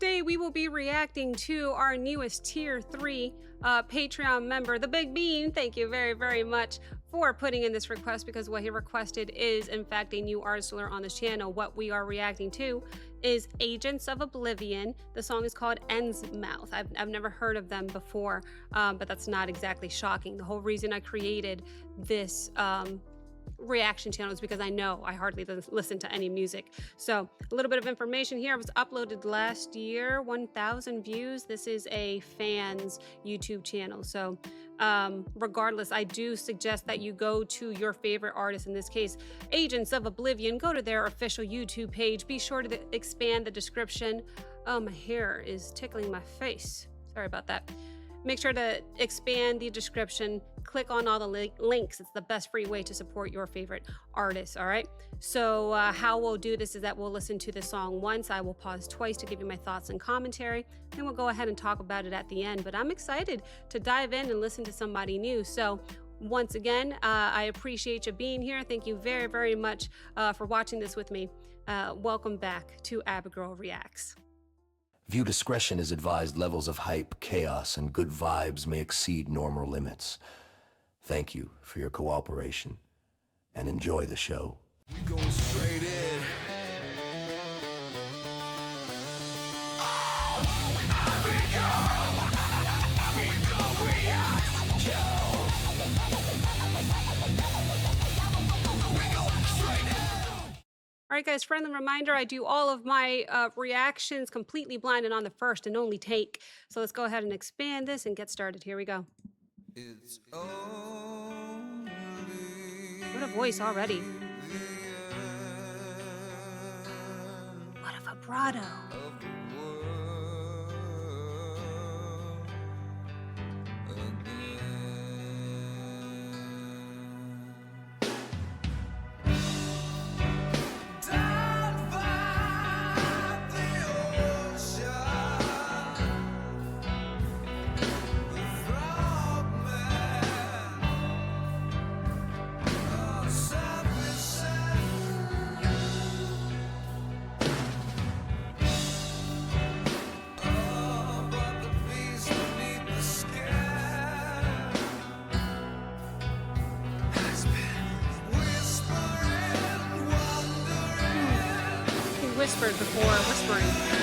Today we will be reacting to our newest tier 3 Patreon member, the Big Bean. Thank you very, very much for putting in this request, because what he requested is in fact a new artist alert on this channel. What we are reacting to is Agents of Oblivion. The song is called Endsmouth. I've never heard of them before, but that's not exactly shocking. The whole reason I created this reaction channels because I know I hardly listen to any music. So a little bit of information here. It was uploaded last year, 1,000 views. This is a fans YouTube channel. So regardless, I do suggest that you go to your favorite artist, in this case Agents of Oblivion. Go to their official YouTube page. Be sure to expand the description. My hair is tickling my face, sorry about that. Make sure to expand the description, click on all the links. It's the best free way to support your favorite artists, all right? So how we'll do this is that we'll listen to the song once. I will pause twice to give you my thoughts and commentary, and we'll go ahead and talk about it at the end. But I'm excited to dive in and listen to somebody new. So once again, I appreciate you being here. Thank you very, very much for watching this with me. Welcome back to Abigail Reacts. View discretion is advised. Levels of hype, chaos, and good vibes may exceed normal limits. Thank you for your cooperation, and enjoy the show. We going straight in. All right, guys, friendly reminder, I do all of my reactions completely blind and on the first and only take. So let's go ahead and expand this and get started. Here we go. It's only What a voice already. What a vibrato. of the world again. Down by the ocean, the frogman, a selfish but the beast beneath the skin has been whispering, wondering, He whispered before whispering. whispering.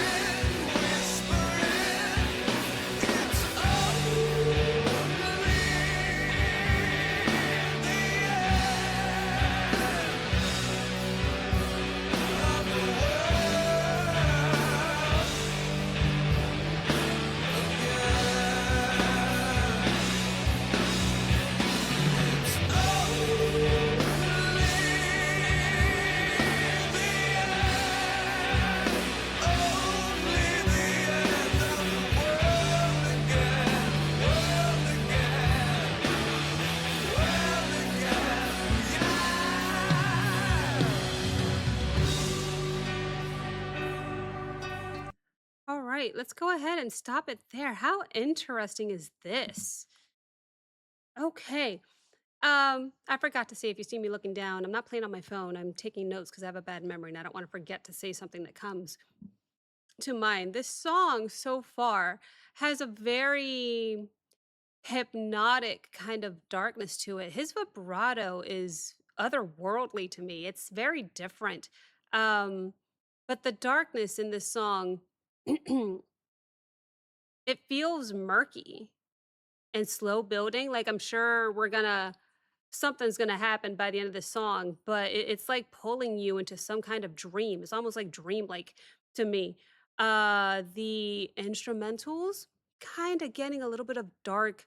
It's only the end of the world All right, let's go ahead and stop it there. How interesting is this? Okay. I forgot to say, if you see me looking down, I'm not playing on my phone. I'm taking notes because I have a bad memory and I don't want to forget to say something that comes to mind. This song so far has a very hypnotic kind of darkness to it. His vibrato is otherworldly to me. It's very different. Um, but the darkness in this song, it feels murky and slow building. Like, I'm sure something's gonna happen by the end of the song, but it's like pulling you into some kind of dream. It's almost like dreamlike to me. The instrumentals kind of getting a little bit of dark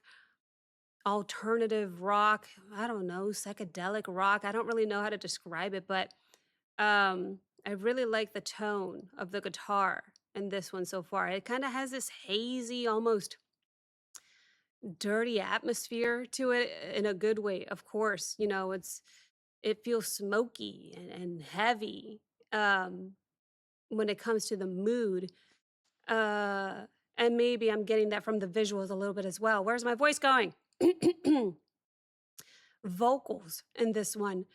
alternative rock. I don't know, psychedelic rock. I don't really know how to describe it, but I really like the tone of the guitar in this one so far. It kind of has this hazy, almost dirty atmosphere to it in a good way, of course. You know, it feels smoky and heavy when it comes to the mood. And maybe I'm getting that from the visuals a little bit as well. Where's my voice going? Vocals in this one.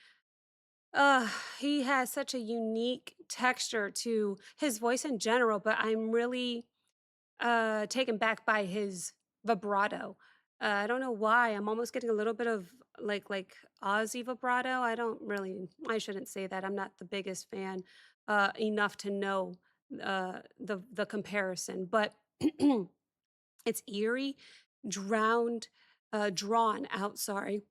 uh, he has such a unique texture to his voice in general, but I'm really taken back by his vibrato. I don't know why. I'm almost getting a little bit of like Aussie vibrato. I shouldn't say that. I'm not the biggest fan enough to know the comparison, but it's eerie, drowned, drawn out, sorry.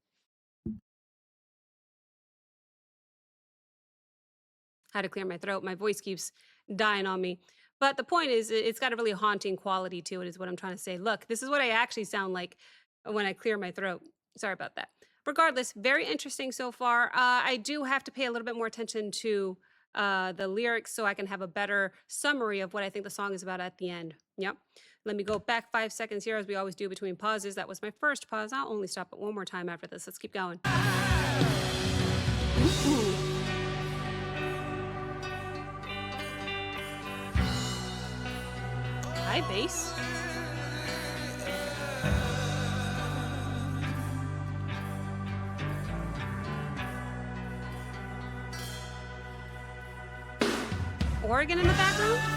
Had to clear my throat. My voice keeps dying on me. But the point is, it's got a really haunting quality to it, is what I'm trying to say. Look, this is what I actually sound like when I clear my throat. Sorry about that. Regardless, very interesting so far. I do have to pay a little bit more attention to the lyrics so I can have a better summary of what I think the song is about at the end. Yep. Let me go back 5 seconds here, as we always do between pauses. That was my first pause. I'll only stop it one more time after this. Let's keep going. Hi, bass. Oregon in the background?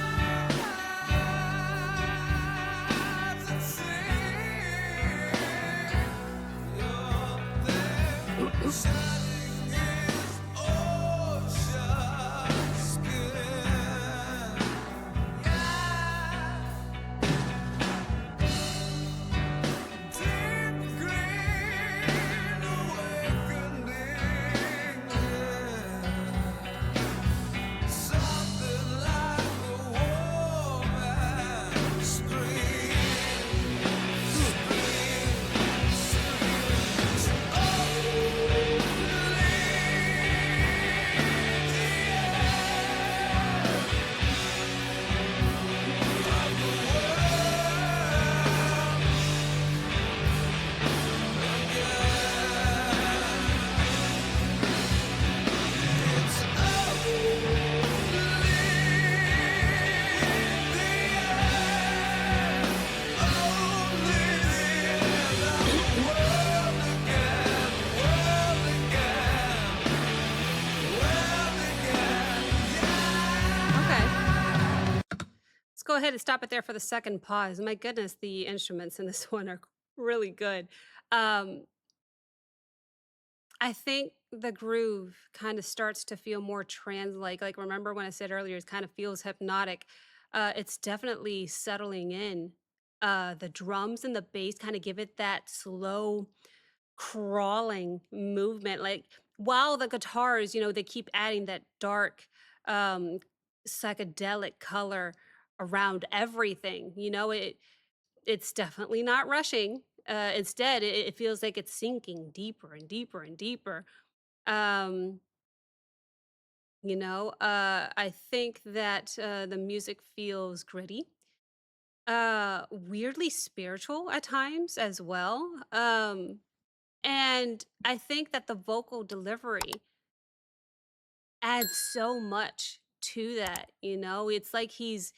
Go ahead and stop it there for the second pause. My goodness, the instruments in this one are really good. Um, I think the groove kind of starts to feel more trans like remember when I said earlier it kind of feels hypnotic. It's definitely settling in. The drums and the bass kind of give it that slow crawling movement, like, while the guitars, they keep adding that dark, um, psychedelic color around everything, it's definitely not rushing. Instead, it feels like it's sinking deeper and deeper and deeper. Um, I think that, the music feels gritty, weirdly spiritual at times as well. And I think that the vocal delivery adds so much to that, It's like he's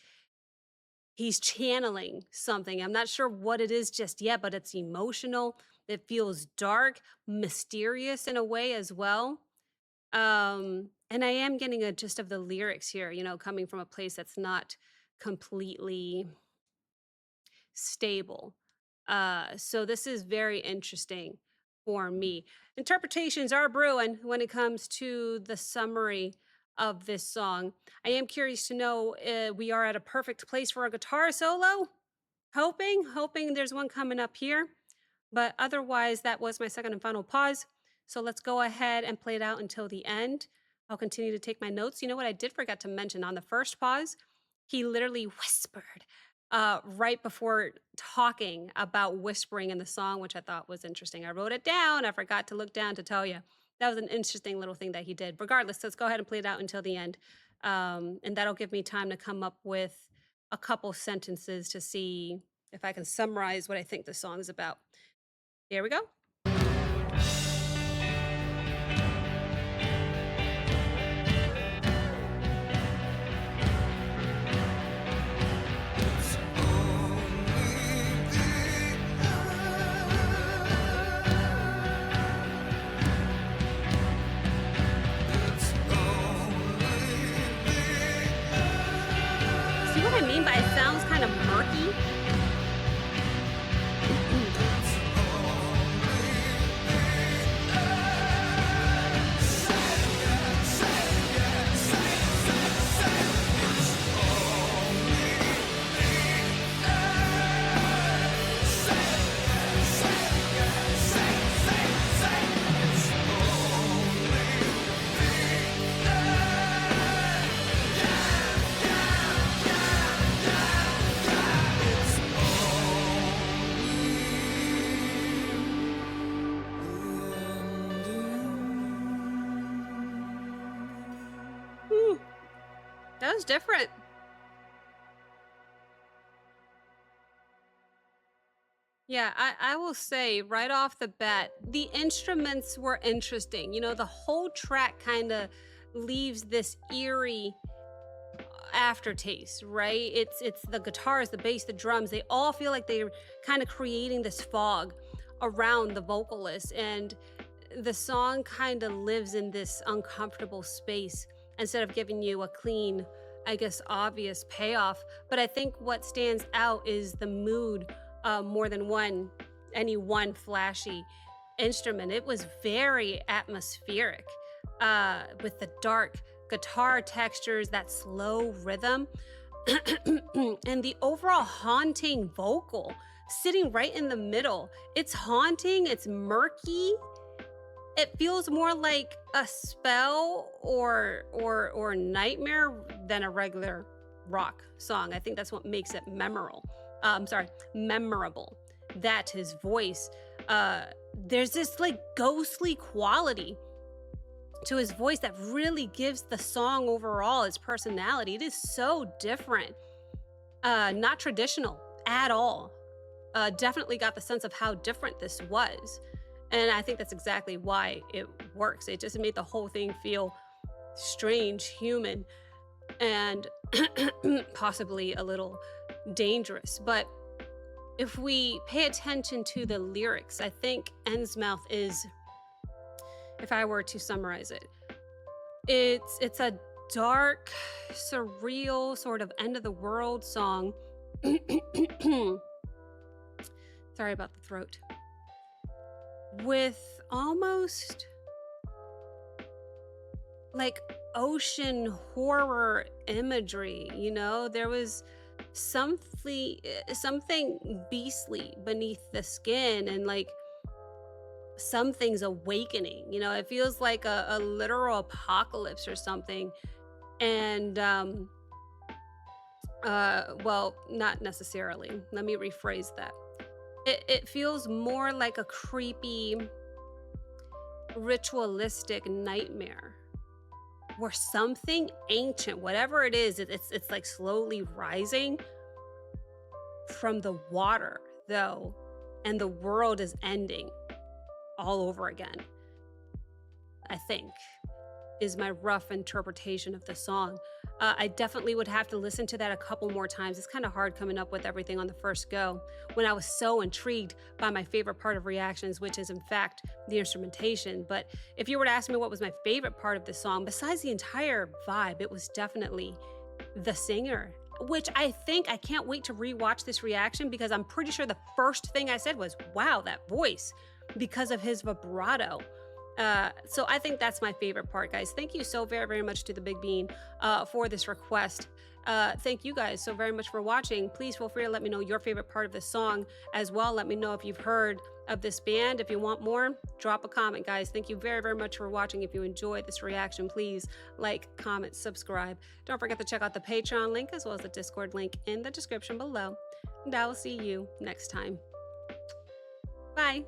channeling something. I'm not sure what it is just yet, but it's emotional. It feels dark, mysterious in a way as well. And I am getting a gist of the lyrics here, coming from a place that's not completely stable. So this is very interesting for me. Interpretations are brewing when it comes to the summary of this song. I am curious to know, we are at a perfect place for a guitar solo. Hoping there's one coming up here. But otherwise, that was my second and final pause. So let's go ahead and play it out until the end. I'll continue to take my notes. You know what I did forget to mention on the first pause? He literally whispered right before talking about whispering in the song, which I thought was interesting. I wrote it down. I forgot to look down to tell you. That was an interesting little thing that he did. Regardless, let's go ahead and play it out until the end. And that'll give me time to come up with a couple sentences to see if I can summarize what I think the song is about. Here we go. mean by it sounds kind of murky? That was different. Yeah, I will say right off the bat, the instruments were interesting. You know, the whole track kind of leaves this eerie aftertaste, right? It's the guitars, the bass, the drums, they all feel like they're kind of creating this fog around the vocalist, and the song kind of lives in this uncomfortable space instead of giving you a clean, I guess, obvious payoff. But I think what stands out is the mood, more than any one flashy instrument. It was very atmospheric, with the dark guitar textures, that slow rhythm, and the overall haunting vocal sitting right in the middle. It's haunting, it's murky. It feels more like a spell or nightmare than a regular rock song. I think that's what makes it memorable. That his voice, there's this like ghostly quality to his voice that really gives the song overall its personality. It is so different, not traditional at all. Definitely got the sense of how different this was. And I think that's exactly why it works. It just made the whole thing feel strange, human, and possibly a little dangerous. But if we pay attention to the lyrics, I think Endsmouth is, if I were to summarize it, it's a dark, surreal, sort of end of the world song. Sorry about the throat. With almost like ocean horror imagery, you know? There was something beastly beneath the skin, and like something's awakening, you know? It feels like a literal apocalypse or something. And well, not necessarily. Let me rephrase that. It feels more like a creepy, ritualistic nightmare where something ancient, whatever it is, it's like slowly rising from the water, though, and the world is ending all over again, I think, is my rough interpretation of the song. I definitely would have to listen to that a couple more times. It's kind of hard coming up with everything on the first go when I was so intrigued by my favorite part of reactions, which is in fact the instrumentation. But if you were to ask me what was my favorite part of the song, besides the entire vibe, it was definitely the singer, which I can't wait to rewatch this reaction, because I'm pretty sure the first thing I said was, wow, that voice, because of his vibrato. So I think that's my favorite part, guys. Thank you so very, very much to the Big Bean for this request. Thank you guys so very much for watching. Please feel free to let me know your favorite part of the song as well. Let me know if you've heard of this band. If you want more, drop a comment, guys. Thank you very, very much for watching. If you enjoyed this reaction, please like, comment, subscribe. Don't forget to check out the Patreon link as well as the Discord link in the description below. And I will see you next time. Bye.